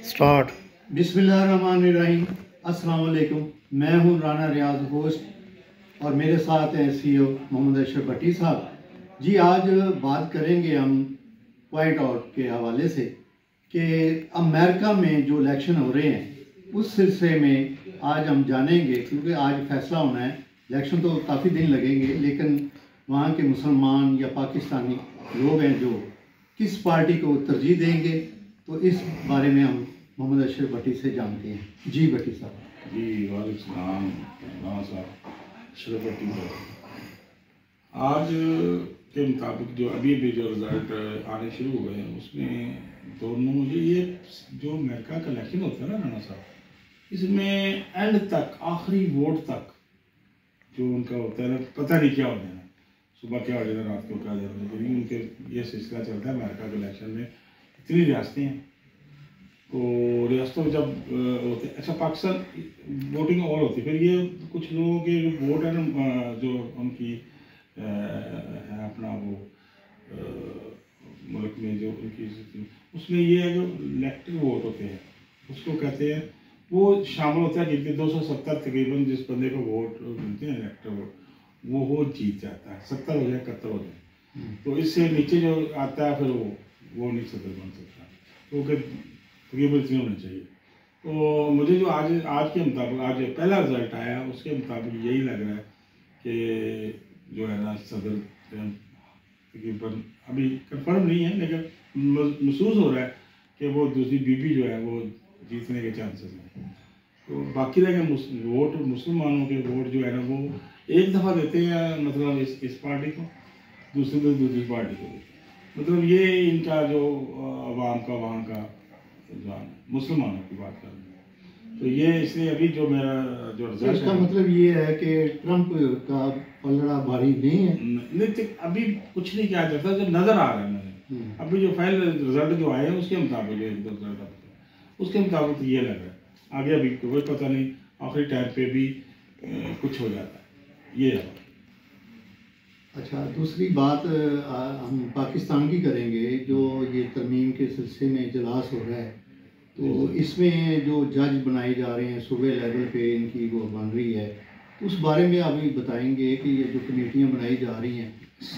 Start. बिस्मिल्लाहिर्रहमानिर्रहीम। अस्सलाम वालेकुम। मैं हूं राना रियाज होस्ट और मेरे साथ हैं सीईओ मोहम्मद अशरफ भट्टी साहब जी। आज बात करेंगे हम वाइट आउट के हवाले से कि अमेरिका में जो इलेक्शन हो रहे हैं उस सिलसिले में आज हम जानेंगे, क्योंकि आज फैसला होना है। इलेक्शन तो काफ़ी दिन लगेंगे, लेकिन वहाँ के मुसलमान या पाकिस्तानी लोग हैं जो किस पार्टी को तरजीह देंगे, तो इस बारे में हम मोहम्मद अशरफ भट्टी से जानते हैं। जी भट्टी साहब। जी वालेकुम सलाम। राना साहब अशरफ भट्टी साहब, आज के मुताबिक जो अभी जो रिज़ल्ट आने शुरू हो गए हैं उसमें दोनों मुझे ये जो अमेरिका का इलेक्शन होता है ना राना साहब, इसमें एंड तक आखिरी वोट तक जो उनका होता है ना, पता नहीं क्या हो जाना, सुबह क्या हो जाना, रात को क्या हो जाना, क्योंकि उनके ये सिलसिला चलता है। अमेरिका के इलेक्शन में इतनी रियासतें हैं, तो रियासतों में जब होते हैं, अच्छा पाकिस्तान वोटिंग और होती है, फिर ये कुछ लोगों के वोट है ना जो उनकी है अपना वो मुल्क में जो उनकी उसमें ये है जो इलेक्टिव वोट होते हैं उसको कहते हैं, वो शामिल होता है जिनके 270 तकरीबन जिस बंदे को वोट मिलते हैं इलेक्टिव वोट, वो जीत जाता है। 70 हो जाए 71 हो जाए, तो इससे नीचे जो आता है फिर वो नहीं सदर बन सकता, क्योंकि तकरीबन इतने होने चाहिए। तो मुझे जो आज के मुताबिक आज पहला रिजल्ट आया उसके मुताबिक यही लग रहा है कि जो है ना सदर तकरीबन अभी कंफर्म नहीं है, लेकिन महसूस हो रहा है कि वो दूसरी बीबी जो है वो जीतने के चांसेस हैं। तो बाकी रह गए वोट, मुसलमानों के वोट जो है ना वो एक दफ़ा देते हैं, मतलब इस पार्टी को, दूसरी पार्टी को, मतलब ये इनका जो अवाम का वहाँ का मुसलमानों की बात कर रहे हैं। तो ये इसलिए अभी जो मेरा जो रिजल्ट इसका मतलब ये है कि ट्रंप का पलड़ा भारी नहीं है। नहीं, अभी कुछ नहीं किया जाता, जो नजर आ रहा है मैंने अभी जो फाइनल रिजल्ट जो आए हैं उसके मुताबिक उसके मुताबिक ये लग रहा है। आगे अभी कोई पता नहीं, आखिरी टाइम पे भी कुछ हो जाता है ये है। अच्छा, दूसरी बात हम पाकिस्तान की करेंगे। जो ये तरमीम के सिलसिले में इजलास हो रहा है, तो इसमें जो जज बनाए जा रहे हैं सूबे लेवल पे, इनकी वो बन रही है, तो उस बारे में अभी बताएंगे कि ये जो कमेटियाँ बनाई जा रही हैं,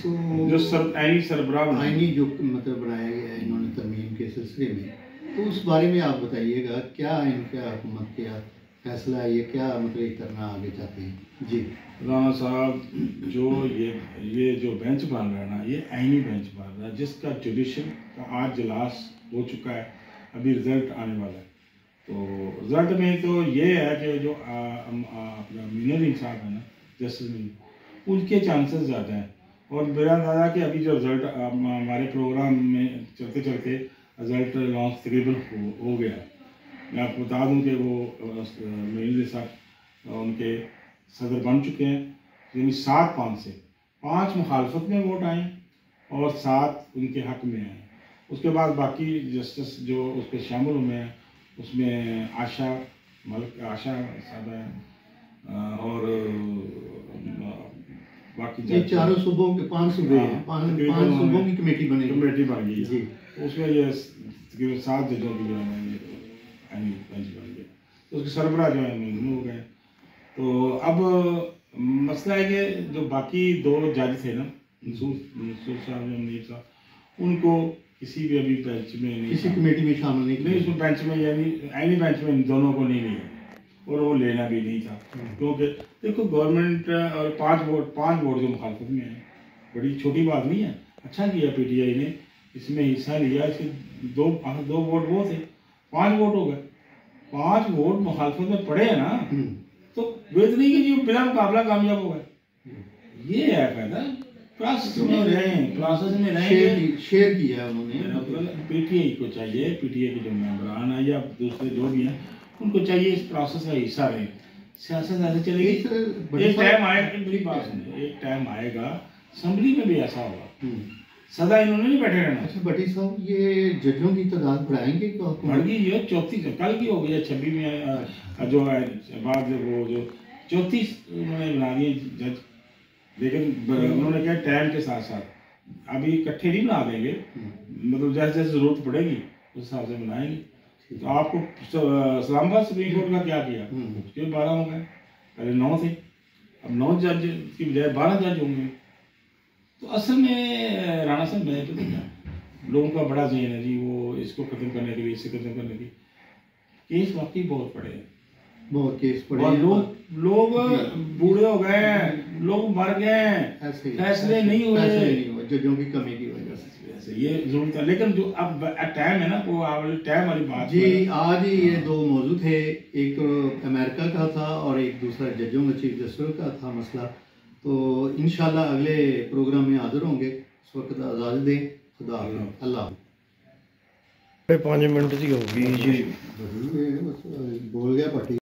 तो जो आईनी जो मतलब बनाया गया है इन्होंने तरमीम के सिलसिले में, तो उस बारे में आप बताइएगा क्या इनका हुकूमत का फैसला है, ये क्या मतलब करना आगे चाहते हैं। जी राना साहब, जो ये जो बेंच बन रहा है ना, ये आईनी बेंच बन रहा है जिसका जुडिशल का आज इजलास हो चुका है, अभी रिजल्ट आने वाला है। तो रिजल्ट में तो ये है कि जो अपना मीनर साहब है ना, जस्टिस मीनर, उनके चांसेस ज़्यादा हैं। और मेरा अंदाजा कि अभी जो रिजल्ट हमारे प्रोग्राम में चलते चलते रिजल्ट लॉन्च तकरीबन हो गया। मैं आपको बता दूँ कि वो मीनर साहब उनके सदर बन चुके हैं, यानी 7-5 से 5 मुखालफत में वोट आए और 7 उनके हक में आए। उसके बाद बाकी जस्टिस जो उस पर शामिल हुए हैं उसमें आशा साहब हैं और बाकी ये चारों सूबों के 5 सूबे हैं, 5 सूबों की कमेटी बन गई है। उसमें ये तकरीबन 7 जजों की जो है बेंच बन गया, तो उसके सरबराह जो है हो गए। तो अब मसला है कि जो बाकी 2 जज थे ना, मंसूर साहब या मुनीर साहब, उनको किसी भी अभी बेंच में नहीं, किसी कमेटी में शामिल नहीं उसमें बेंच में, यानी आईनी बेंच में इन दोनों को नहीं लिया और वो लेना भी नहीं था। क्योंकि देखो गवर्नमेंट और 5 वोट जो मुखालफत में है, बड़ी छोटी बात नहीं है। अच्छा किया पीटीआई ने इसमें हिस्सा लिया। इसके 2 वोट वो थे, 5 वोट हो गए। 5 वोट मुखालफत में पड़े हैं ना, तो वेद नहीं कि जी बिना मुकाबला कामयाब हो गए। ये है फायदा, प्रोसेस में रहे, शेयर किया है उन्होंने। पीटीआई को चाहिए, पीटीआई के जो मेंबरान है या दूसरे जो भी हैं, उनको चाहिए इस प्रोसेस का हिस्सा रहे। सियासत ऐसे चलेगी, एक टाइम आएगा, मेरी बात सुनिए, एक टाइम आएगा असम्बली में भी ऐसा होगा, सदा इन्होंने नहीं बैठे रहना। अच्छा भट्टी साहब, ये जजों की तादाद बढ़ाएंगे? बढ़ गई है, 34 कल की हो गई है, 26 में जो है बाद वो जो 34 उन्होंने बना दिए जज। लेकिन उन्होंने क्या टाइम के साथ साथ अभी इकट्ठे नहीं बना देंगे, मतलब जैसे जैसे जरूरत पड़ेगी उस हिसाब से बनाएंगे। तो आपको इस्लामाबाद सुप्रीम कोर्ट का क्या किया, उसके 12 हो गए, पहले 9 थे, अब 9 जज की बजाय 12 जज होंगे। तो असल में राणा साहब मैं तो क्या, लोगों का बड़ा जहन है जी, वो इसको खत्म करने के लिए, इसे खत्म करने के केस वाकई बहुत पड़े हैं, बहुत केस पड़े और हैं। लोग बूढ़े हो गए हैं, लोग मर गए हैं, फैसले नहीं हुए जजों की कमी की वजह से। ये जरूरत है, लेकिन जो अब टाइम है ना, वो टाइम वाली बात जी। आज ही ये 2 मौजूद थे, एक तो अमेरिका का था और एक दूसरा जजों का, चीफ जस्टिस का था मसला। तो इंशाल्लाह अगले प्रोग्राम में हाजिर होंगे। उस वक्त इजाज़त दें। खुदा हाफ़िज़। अल्लाह। 5 मिनट की होगी जी। बोल गया पार्टी।